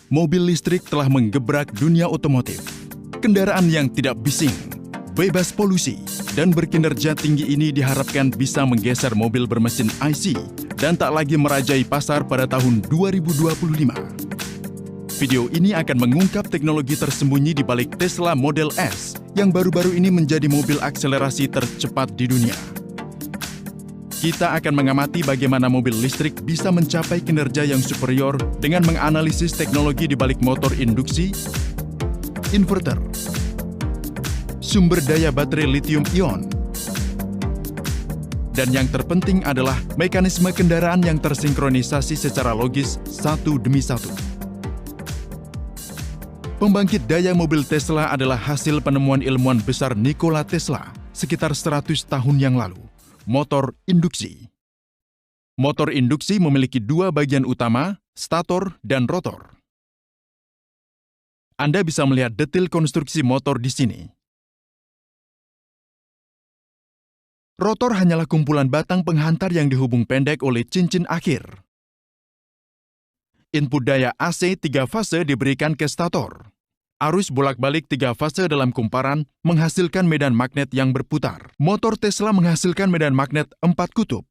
mobil listrik telah menggebrak dunia otomotif. Kendaraan yang tidak bising, bebas polusi, dan berkinerja tinggi ini diharapkan bisa menggeser mobil bermesin IC dan tak lagi merajai pasar pada tahun 2025. Video ini akan mengungkap teknologi tersembunyi di balik Tesla Model S yang baru-baru ini menjadi mobil akselerasi tercepat di dunia. Kita akan mengamati bagaimana mobil listrik bisa mencapai kinerja yang superior dengan menganalisis teknologi di balik motor induksi, inverter, sumber daya baterai lithium-ion, dan yang terpenting adalah mekanisme kendaraan yang tersinkronisasi secara logis satu demi satu. Pembangkit daya mobil Tesla adalah hasil penemuan ilmuwan besar Nikola Tesla sekitar 100 tahun yang lalu. Motor induksi. Motor induksi memiliki dua bagian utama, stator dan rotor. Anda bisa melihat detail konstruksi motor di sini. Rotor hanyalah kumpulan batang penghantar yang dihubung pendek oleh cincin akhir. Input daya AC 3 fase diberikan ke stator. Arus bolak-balik 3 fase dalam kumparan menghasilkan medan magnet yang berputar. Motor Tesla menghasilkan medan magnet 4 kutub.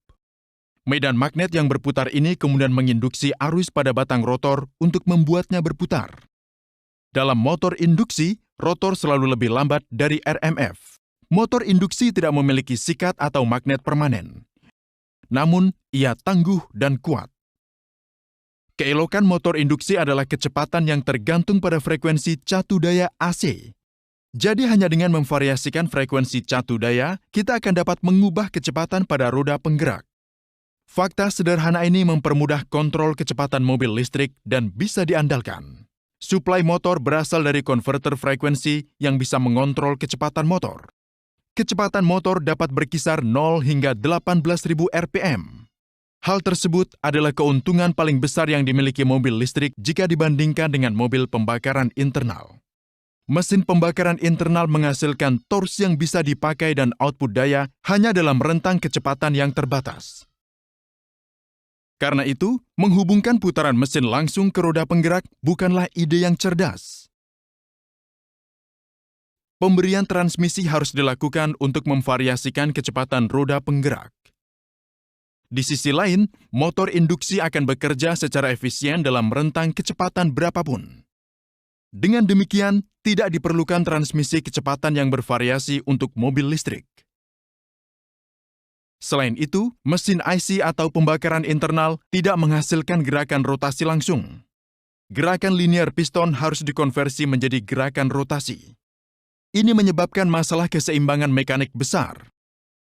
Medan magnet yang berputar ini kemudian menginduksi arus pada batang rotor untuk membuatnya berputar. Dalam motor induksi, rotor selalu lebih lambat dari RMF. Motor induksi tidak memiliki sikat atau magnet permanen. Namun, ia tangguh dan kuat. Keelokan motor induksi adalah kecepatan yang tergantung pada frekuensi catu daya AC. Jadi hanya dengan memvariasikan frekuensi catu daya, kita akan dapat mengubah kecepatan pada roda penggerak. Fakta sederhana ini mempermudah kontrol kecepatan mobil listrik dan bisa diandalkan. Suplai motor berasal dari konverter frekuensi yang bisa mengontrol kecepatan motor. Kecepatan motor dapat berkisar 0 hingga 18.000 rpm. Hal tersebut adalah keuntungan paling besar yang dimiliki mobil listrik jika dibandingkan dengan mobil pembakaran internal. Mesin pembakaran internal menghasilkan torsi yang bisa dipakai dan output daya hanya dalam rentang kecepatan yang terbatas. Karena itu, menghubungkan putaran mesin langsung ke roda penggerak bukanlah ide yang cerdas. Pemberian transmisi harus dilakukan untuk memvariasikan kecepatan roda penggerak. Di sisi lain, motor induksi akan bekerja secara efisien dalam rentang kecepatan berapapun. Dengan demikian, tidak diperlukan transmisi kecepatan yang bervariasi untuk mobil listrik. Selain itu, mesin IC atau pembakaran internal tidak menghasilkan gerakan rotasi langsung. Gerakan linear piston harus dikonversi menjadi gerakan rotasi. Ini menyebabkan masalah keseimbangan mekanik besar.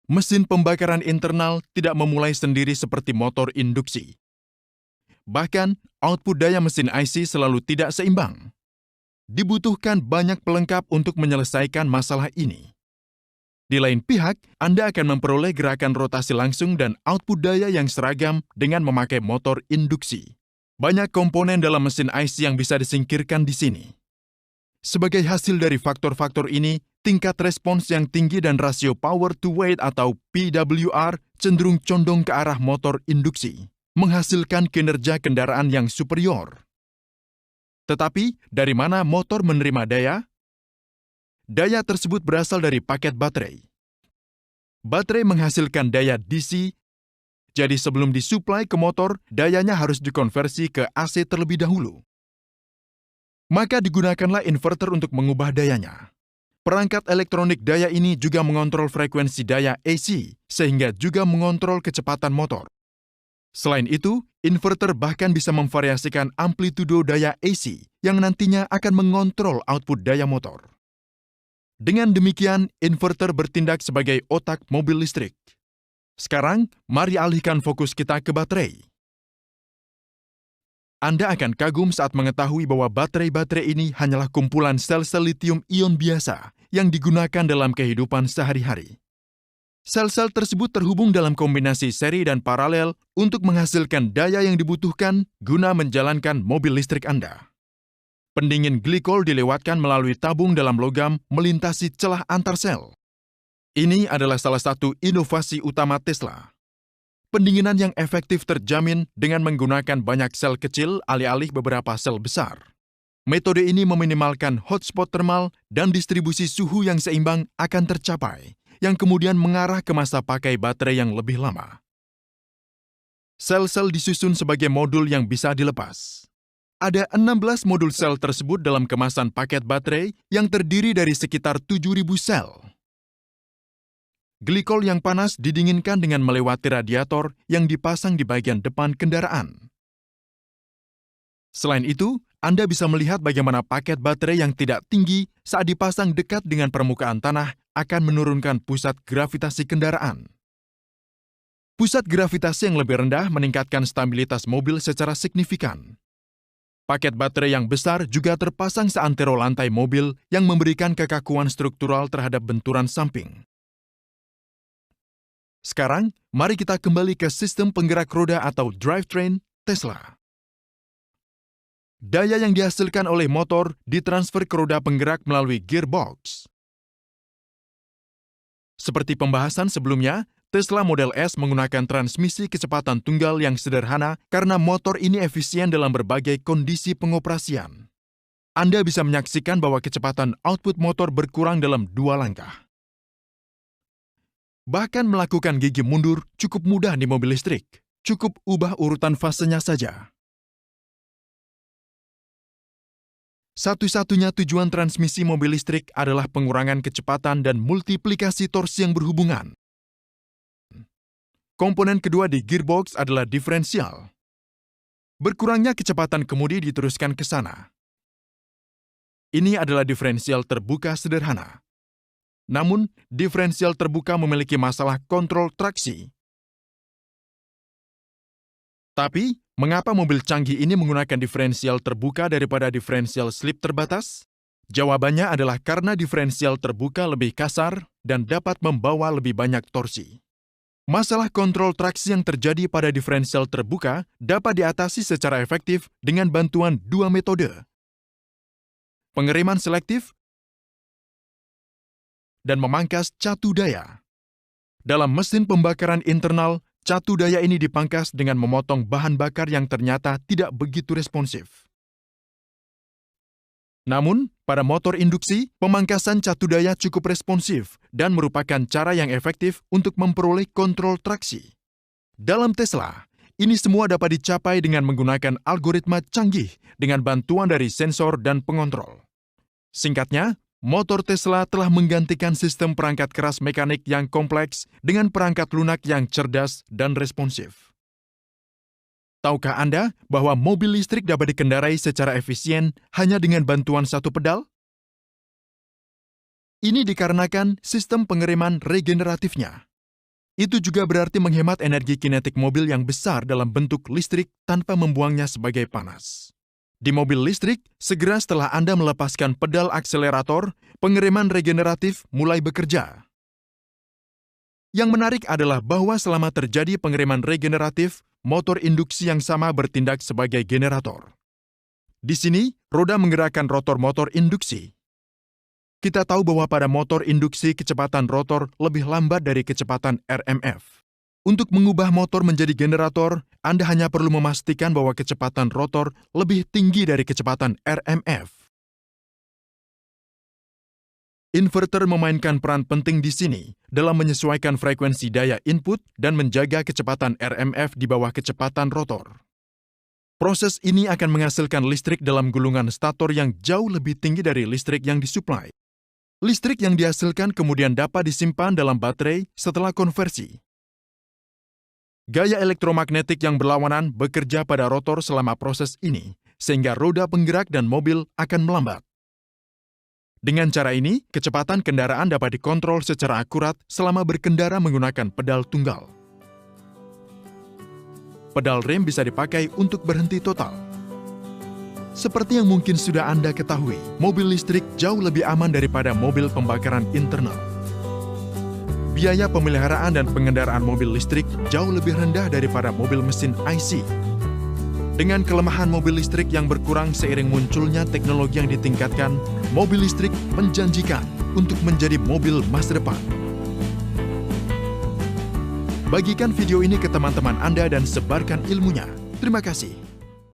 Mesin pembakaran internal tidak memulai sendiri seperti motor induksi. Bahkan, output daya mesin IC selalu tidak seimbang. Dibutuhkan banyak pelengkap untuk menyelesaikan masalah ini. Di lain pihak, Anda akan memperoleh gerakan rotasi langsung dan output daya yang seragam dengan memakai motor induksi. Banyak komponen dalam mesin IC yang bisa disingkirkan di sini. Sebagai hasil dari faktor-faktor ini, tingkat respons yang tinggi dan rasio power to weight atau PWR cenderung condong ke arah motor induksi, menghasilkan kinerja kendaraan yang superior. Tetapi, dari mana motor menerima daya? Daya tersebut berasal dari paket baterai. Baterai menghasilkan daya DC, jadi sebelum disuplai ke motor, dayanya harus dikonversi ke AC terlebih dahulu. Maka digunakanlah inverter untuk mengubah dayanya. Perangkat elektronik daya ini juga mengontrol frekuensi daya AC, sehingga juga mengontrol kecepatan motor. Selain itu, inverter bahkan bisa memvariasikan amplitudo daya AC yang nantinya akan mengontrol output daya motor. Dengan demikian, inverter bertindak sebagai otak mobil listrik. Sekarang, mari alihkan fokus kita ke baterai. Anda akan kagum saat mengetahui bahwa baterai-baterai ini hanyalah kumpulan sel-sel lithium-ion biasa yang digunakan dalam kehidupan sehari-hari. Sel-sel tersebut terhubung dalam kombinasi seri dan paralel untuk menghasilkan daya yang dibutuhkan guna menjalankan mobil listrik Anda. Pendingin glikol dilewatkan melalui tabung dalam logam melintasi celah antar sel. Ini adalah salah satu inovasi utama Tesla. Pendinginan yang efektif terjamin dengan menggunakan banyak sel kecil alih-alih beberapa sel besar. Metode ini meminimalkan hotspot termal dan distribusi suhu yang seimbang akan tercapai, yang kemudian mengarah ke masa pakai baterai yang lebih lama. Sel-sel disusun sebagai modul yang bisa dilepas. Ada 16 modul sel tersebut dalam kemasan paket baterai yang terdiri dari sekitar 7.000 sel. Glikol yang panas didinginkan dengan melewati radiator yang dipasang di bagian depan kendaraan. Selain itu, Anda bisa melihat bagaimana paket baterai yang tidak tinggi saat dipasang dekat dengan permukaan tanah akan menurunkan pusat gravitasi kendaraan. Pusat gravitasi yang lebih rendah meningkatkan stabilitas mobil secara signifikan. Paket baterai yang besar juga terpasang seantero lantai mobil yang memberikan kekakuan struktural terhadap benturan samping. Sekarang, mari kita kembali ke sistem penggerak roda atau drivetrain Tesla. Daya yang dihasilkan oleh motor ditransfer ke roda penggerak melalui gearbox. Seperti pembahasan sebelumnya, Tesla Model S menggunakan transmisi kecepatan tunggal yang sederhana karena motor ini efisien dalam berbagai kondisi pengoperasian. Anda bisa menyaksikan bahwa kecepatan output motor berkurang dalam 2 langkah. Bahkan melakukan gigi mundur cukup mudah di mobil listrik. Cukup ubah urutan fasenya saja. Satu-satunya tujuan transmisi mobil listrik adalah pengurangan kecepatan dan multiplikasi torsi yang berhubungan. Komponen kedua di gearbox adalah diferensial. Berkurangnya kecepatan kemudi diteruskan ke sana. Ini adalah diferensial terbuka sederhana. Namun, diferensial terbuka memiliki masalah kontrol traksi. Tapi, mengapa mobil canggih ini menggunakan diferensial terbuka daripada diferensial slip terbatas? Jawabannya adalah karena diferensial terbuka lebih kasar dan dapat membawa lebih banyak torsi. Masalah kontrol traksi yang terjadi pada diferensial terbuka dapat diatasi secara efektif dengan bantuan 2 metode. Pengereman selektif dan memangkas catu daya. Dalam mesin pembakaran internal, catu daya ini dipangkas dengan memotong bahan bakar yang ternyata tidak begitu responsif. Namun, pada motor induksi, pemangkasan catu daya cukup responsif dan merupakan cara yang efektif untuk memperoleh kontrol traksi. Dalam Tesla, ini semua dapat dicapai dengan menggunakan algoritma canggih dengan bantuan dari sensor dan pengontrol. Singkatnya, motor Tesla telah menggantikan sistem perangkat keras mekanik yang kompleks dengan perangkat lunak yang cerdas dan responsif. Tahukah Anda bahwa mobil listrik dapat dikendarai secara efisien hanya dengan bantuan satu pedal? Ini dikarenakan sistem pengereman regeneratifnya. Itu juga berarti menghemat energi kinetik mobil yang besar dalam bentuk listrik tanpa membuangnya sebagai panas. Di mobil listrik, segera setelah Anda melepaskan pedal akselerator, pengereman regeneratif mulai bekerja. Yang menarik adalah bahwa selama terjadi pengereman regeneratif, motor induksi yang sama bertindak sebagai generator. Di sini, roda menggerakkan rotor motor induksi. Kita tahu bahwa pada motor induksi kecepatan rotor lebih lambat dari kecepatan RMF. Untuk mengubah motor menjadi generator, Anda hanya perlu memastikan bahwa kecepatan rotor lebih tinggi dari kecepatan RMF. Inverter memainkan peran penting di sini dalam menyesuaikan frekuensi daya input dan menjaga kecepatan RMF di bawah kecepatan rotor. Proses ini akan menghasilkan listrik dalam gulungan stator yang jauh lebih tinggi dari listrik yang disuplai. Listrik yang dihasilkan kemudian dapat disimpan dalam baterai setelah konversi. Gaya elektromagnetik yang berlawanan bekerja pada rotor selama proses ini, sehingga roda penggerak dan mobil akan melambat. Dengan cara ini, kecepatan kendaraan dapat dikontrol secara akurat selama berkendara menggunakan pedal tunggal. Pedal rem bisa dipakai untuk berhenti total. Seperti yang mungkin sudah Anda ketahui, mobil listrik jauh lebih aman daripada mobil pembakaran internal. Biaya pemeliharaan dan pengendaraan mobil listrik jauh lebih rendah daripada mobil mesin IC. Dengan kelemahan mobil listrik yang berkurang seiring munculnya teknologi yang ditingkatkan, mobil listrik menjanjikan untuk menjadi mobil masa depan. Bagikan video ini ke teman-teman Anda dan sebarkan ilmunya. Terima kasih.